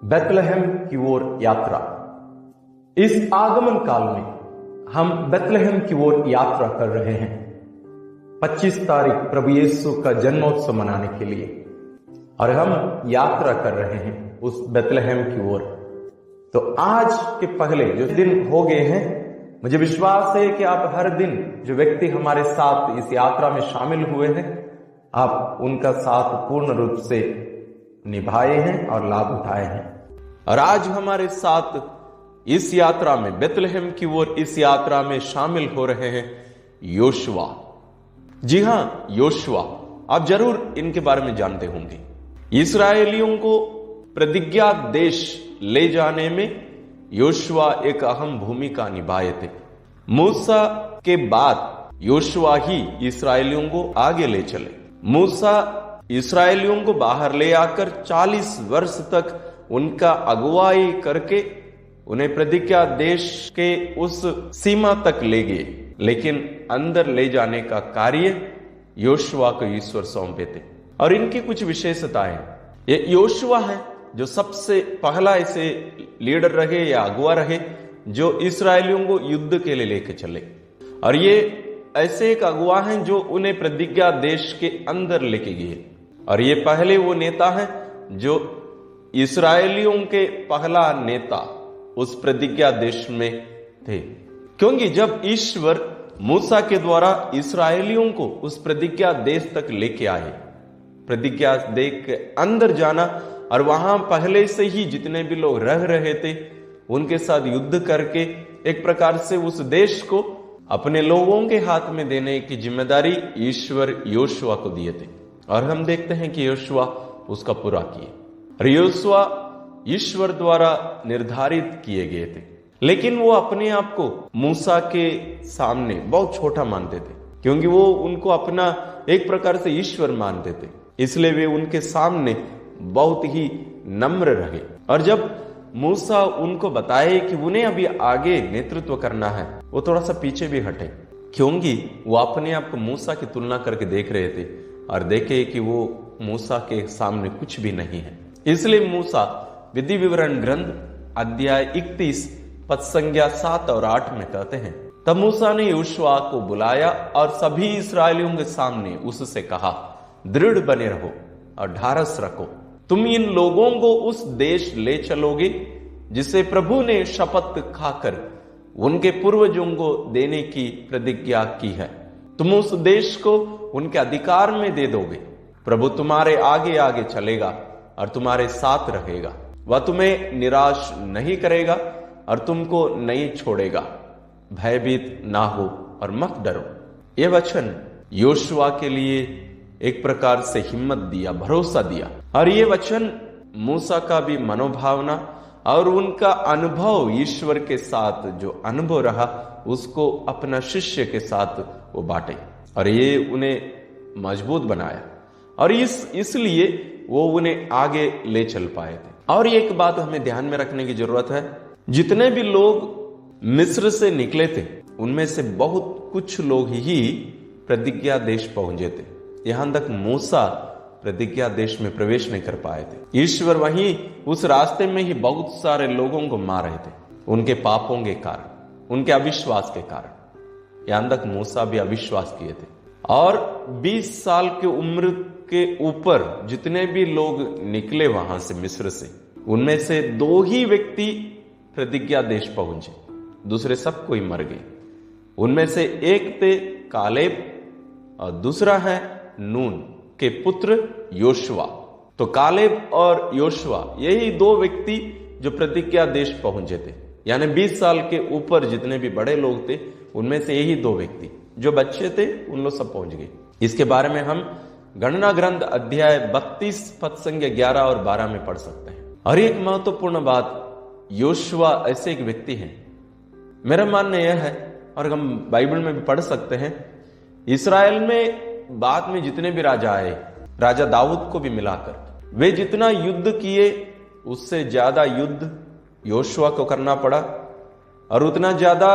Bethlehem की ओर यात्रा। इस आगमन काल में हम बेथलेहम की ओर यात्रा कर रहे हैं 25 तारीख प्रभु यीशु का जन्मोत्सव मनाने के लिए, और हम यात्रा कर रहे हैं उस बेथलेहम की ओर। तो आज के पहले जो दिन हो गए हैं, मुझे विश्वास है कि आप हर दिन जो व्यक्ति हमारे साथ इस यात्रा में शामिल हुए हैं, आप उनका साथ पूर्ण रूप से निभाए हैं और लाभ उठाए हैं। और आज हमारे साथ इस यात्रा में बेथलेहम की ओर इस यात्रा में शामिल हो रहे हैं योशुआ। जी हां, योशुआ, आप जरूर इनके बारे में जानते होंगे। इस्राएलियों को प्रतिज्ञा देश ले जाने में योशुआ एक अहम भूमिका निभाए थे। मूसा के बाद योशुआ ही इस्राएलियों को आगे ले चले। मूसा इस्राएलियों को बाहर ले आकर 40 वर्ष तक उनका अगुवाई करके उन्हें प्रतिज्ञा देश के उस सीमा तक ले गए, लेकिन अंदर ले जाने का कार्य योशुआ को ईश्वर सौंपे थे। और इनकी कुछ विशेषताएं, ये योशुआ है जो सबसे पहला ऐसे लीडर रहे या अगुवा रहे जो इस्राएलियों को युद्ध के लिए लेके चले, और ये ऐसे एक अगुवा हैं जो उन्हें प्रतिज्ञा देश के अंदर लेके गए। और ये पहले वो नेता हैं जो इस्राएलियों के पहला नेता उस प्रतिज्ञा देश में थे, क्योंकि जब ईश्वर मूसा के द्वारा इस्राएलियों को उस प्रतिज्ञा देश तक लेके आए, प्रतिज्ञा देश के अंदर जाना, और वहां पहले से ही जितने भी लोग रह रहे थे उनके साथ युद्ध करके एक प्रकार से उस देश को अपने लोगों के हाथ में देने की जिम्मेदारी ईश्वर योशुआ को दिए थे। और हम देखते हैं कि योशुआ उसका पूरा किए। और योशुआ ईश्वर द्वारा निर्धारित किए गए थे, लेकिन वो अपने आप को मूसा के सामने बहुत छोटा मानते थे, क्योंकि वो उनको अपना एक प्रकार से ईश्वर मानते थे। इसलिए वे उनके सामने बहुत ही नम्र रहे। और जब मूसा उनको बताए कि उन्हें अभी आगे नेतृत्व करना है, वो थोड़ा सा पीछे भी हटे, क्योंकि वो अपने आप को मूसा की तुलना करके देख रहे थे और देखे कि वो मूसा के सामने कुछ भी नहीं है। इसलिए मूसा विधि विवरण ग्रंथ अध्याय 31 पद संज्ञा 7 और 8 में कहते हैं, तब मूसा ने योशुआ को बुलाया और सभी इस्राएलियों के सामने उससे कहा, दृढ़ बने रहो और ढारस रखो, तुम इन लोगों को उस देश ले चलोगे जिसे प्रभु ने शपथ खाकर उनके पूर्वजों को देने की प्रतिज्ञा की है। तुम उस देश को उनके अधिकार में दे दोगे। प्रभु तुम्हारे आगे आगे चलेगा और तुम्हारे साथ रहेगा। वह तुम्हें निराश नहीं करेगा और तुमको नहीं छोड़ेगा। भयभीत ना हो और मत डरो। यह वचन योशुआ के लिए एक प्रकार से हिम्मत दिया, भरोसा दिया। और ये वचन मूसा का भी मनोभावना और उनका अनुभव, ईश्वर के साथ जो अनुभव रहा, उसको अपना शिष्य के साथ वो बांटे, और ये उन्हें मजबूत बनाया, और इसलिए वो उन्हें आगे ले चल पाए थे। और एक बात हमें ध्यान में रखने की जरूरत है, जितने भी लोग मिस्र से निकले थे उनमें से बहुत कुछ लोग ही प्रतिज्ञा देश पहुंचे थे। यहां तक मूसा प्रतिज्ञा देश में प्रवेश नहीं कर पाए थे। ईश्वर वहीं उस रास्ते में ही बहुत सारे लोगों को मार रहे थे, उनके पापों के कारण, उनके अविश्वास के कारण। यहां तक मूसा भी अविश्वास किए थे। और 20 साल की उम्र के ऊपर जितने भी लोग निकले वहां से मिस्र से, उनमें से 2 ही व्यक्ति प्रतिज्ञा देश पहुंचे, दूसरे सब कोई मर गए। उनमें से एक थे कालेब और दूसरा है नून के पुत्र योशुआ। तो कालेब और योशुआ, यही 2 व्यक्ति जो प्रतिज्ञा देश पहुंचे थे। यानी 20 साल के ऊपर जितने भी बड़े लोग थे उनमें से यही 2 व्यक्ति, जो बच्चे थे उन लोग सब पहुंच गए। इसके बारे में हम गणना ग्रंथ अध्याय 32 पद संज्ञा 11 और 12 में पढ़ सकते हैं। और एक महत्वपूर्ण बात, योशुआ ऐसे एक व्यक्ति हैं, मेरा मानना यह है, और हम बाइबल में भी पढ़ सकते हैं, इस्राएल में बाद में जितने भी राजा आए, राजा दाऊद को भी मिलाकर, वे जितना युद्ध किए उससे ज्यादा युद्ध योशुआ को करना पड़ा, और उतना ज्यादा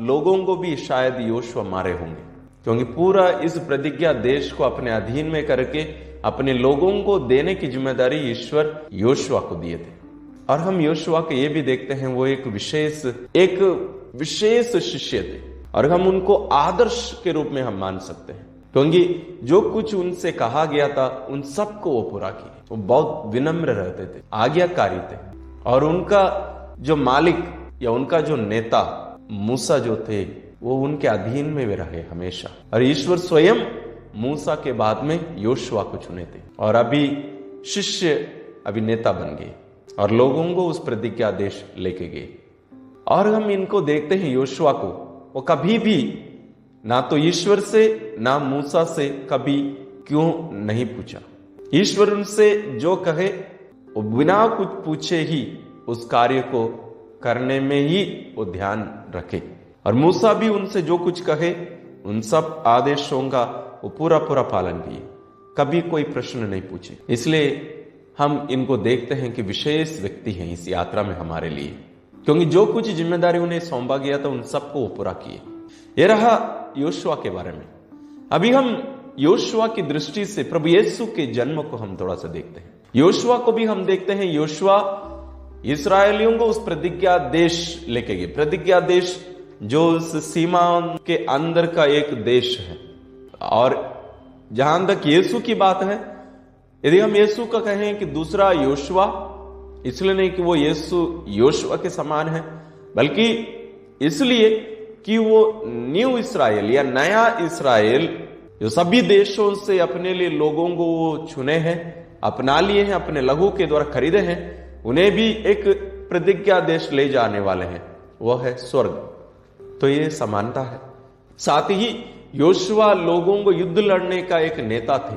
लोगों को भी शायद योशुआ मारे होंगे, क्योंकि पूरा इस प्रतिज्ञा देश को अपने अधीन में करके अपने लोगों को देने की जिम्मेदारी ईश्वर योशुआ को दिए थे। और हम योशुआ के ये भी देखते हैं वो एक विशेष शिष्य थे और हम उनको आदर्श के रूप में हम मान सकते हैं, क्योंकि जो कुछ उनसे कहा गया था उन सबको वो पूरा किए। वो बहुत विनम्र रहते थे, आज्ञाकारी थे, और उनका जो मालिक या उनका जो नेता मूसा जो थे वो उनके अधीन में वे रहे हमेशा। और ईश्वर स्वयं मूसा के बाद में योशुआ को चुने थे और अभी शिष्य अभी नेता बन गए और लोगों को उस प्रतिज्ञा देश लेके गए। और हम इनको देखते हैं योशुआ को, वो कभी भी ना तो ईश्वर से ना मूसा से कभी क्यों नहीं पूछा। ईश्वर उनसे जो कहे वो बिना कुछ पूछे ही उस कार्य को करने में ही वो ध्यान रखे। और मूसा भी उनसे जो कुछ कहे उन सब आदेशों का वो पूरा पालन किए, कभी कोई प्रश्न नहीं पूछे। इसलिए हम इनको देखते हैं कि विशेष व्यक्ति हैं इस यात्रा में हमारे लिए, क्योंकि जो कुछ जिम्मेदारी उन्हें सौंपा गया था उन सबको वो पूरा किए। ये रहा योशुआ के बारे में। अभी हम योशुआ की दृष्टि से प्रभु यीशु के जन्म को हम थोड़ा सा देखते हैं। योशुआ को भी हम देखते हैं, योशुआ इस्राएलियों को उस प्रतिज्ञा देश लेके गए। प्रतिज्ञा देश जो उस सीमा के अंदर का एक देश है। और जहां तक यीशु की बात है, यदि हम यीशु का कहें कि दूसरा योशुआ, इसलिए नहीं कि वो यीशु योशुआ के समान है, बल्कि इसलिए कि वो न्यू इस्राएल या नया इस्राएल जो सभी देशों से अपने लिए लोगों को वो चुने हैं, अपना लिए हैं, अपने लहू के द्वारा खरीदे हैं, उन्हें भी एक प्रतिज्ञा देश ले जाने वाले हैं, वह है स्वर्ग। तो ये समानता है। साथ ही योशुआ लोगों को युद्ध लड़ने का एक नेता थे,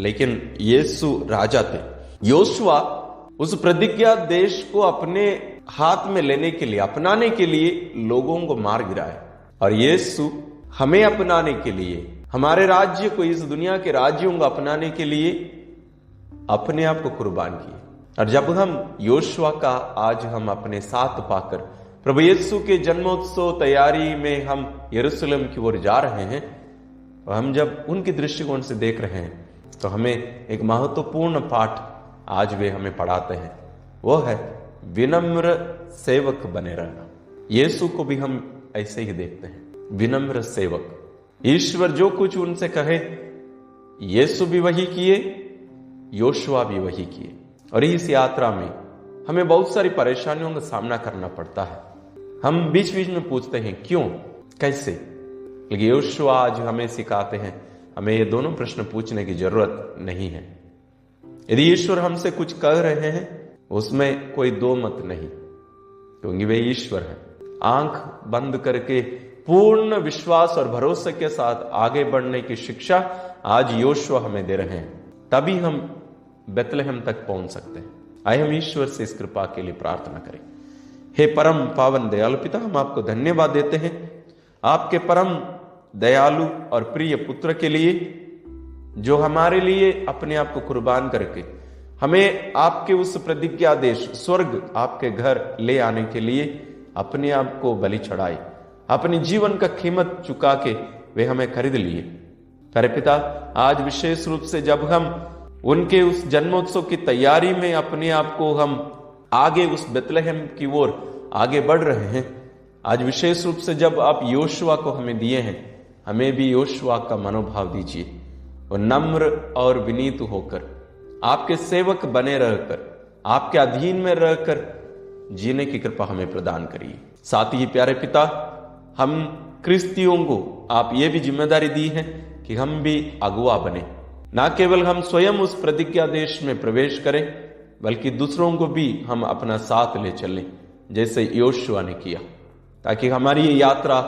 लेकिन यीशु राजा थे। योशुआ उस प्रतिज्ञा देश को अपने हाथ में लेने के लिए, अपनाने के लिए लोगों को मार गिराए, और यीशु हमें अपनाने के लिए, हमारे राज्य को, इस दुनिया के राज्यों को अपनाने के लिए अपने आप को कुर्बान किए। और जब हम योशुआ का आज हम अपने साथ पाकर प्रभु यीशु के जन्मोत्सव तैयारी में हम यरूशलेम की ओर जा रहे हैं, और हम जब उनके दृष्टिकोण से देख रहे हैं, तो हमें एक महत्वपूर्ण पाठ आज वे हमें पढ़ाते हैं, वो है विनम्र सेवक बने रहना। यीशु को भी हम ऐसे ही देखते हैं, विनम्र सेवक। ईश्वर जो कुछ उनसे कहे यीशु भी वही किए, योशुआ भी वही किए। और इस यात्रा में हमें बहुत सारी परेशानियों का सामना करना पड़ता है। हम बीच बीच में पूछते हैं क्यों, कैसे, लेकिन योशुआ आज हमें सिखाते हैं हमें ये दोनों प्रश्न पूछने की जरूरत नहीं है। यदि ईश्वर हमसे कुछ कह रहे हैं उसमें कोई दो मत नहीं, क्योंकि वे ईश्वर है। आंख बंद करके पूर्ण विश्वास और भरोसे के साथ आगे बढ़ने की शिक्षा आज योशुआ हमें दे रहे हैं, तभी हम बेतलेहम तक पहुंच सकते हैं। आइए हम ईश्वर से इस कृपा के लिए प्रार्थना करें। हे परम पावन दयालु पिता, हम आपको धन्यवाद देते हैं आपके परम दयालु और प्रिय पुत्र के लिए, जो हमारे लिए अपने आप को कुर्बान करके हमें आपके उस प्रतिज्ञा देश स्वर्ग, आपके घर ले आने के लिए अपने आप को बलि चढ़ाए, अपने जीवन का कीमत चुका के वे हमें खरीद लिए। प्यारे पिता, आज विशेष रूप से जब हम उनके उस जन्मोत्सव की तैयारी में अपने आप को हम आगे उस बेतलेहम की ओर आगे बढ़ रहे हैं, आज विशेष रूप से जब आप योशुआ को हमें दिए हैं, हमें भी योशुआ का मनोभाव दीजिए और नम्र और विनीत होकर आपके सेवक बने रहकर, आपके अधीन में रहकर जीने की कृपा हमें प्रदान करिए। साथ ही प्यारे पिता, हम क्रिस्तियों को आप ये भी जिम्मेदारी दी है कि हम भी अगुआ बने, ना केवल हम स्वयं उस प्रतिज्ञा देश में प्रवेश करें, बल्कि दूसरों को भी हम अपना साथ ले चलें, जैसे योशुआ ने किया, ताकि हमारी ये यात्रा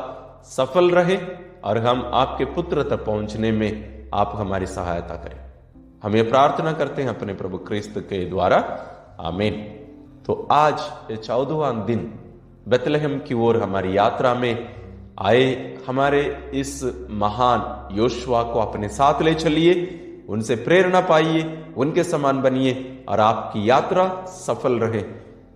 सफल रहे और हम आपके पुत्र तक पहुंचने में आप हमारी सहायता करें। हम ये प्रार्थना करते हैं अपने प्रभु क्रिस्त के द्वारा, आमीन। तो आज ये 14वां दिन बेतलेहम की ओर हमारी यात्रा में आए हमारे इस महान योशुआ को अपने साथ ले चलिए, उनसे प्रेरणा पाइए, उनके समान बनिए और आपकी यात्रा सफल रहे।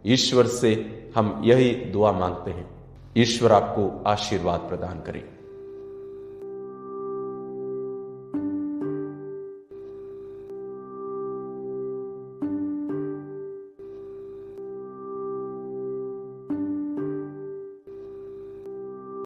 ईश्वर से हम यही दुआ मांगते हैं। ईश्वर आपको आशीर्वाद प्रदान करे।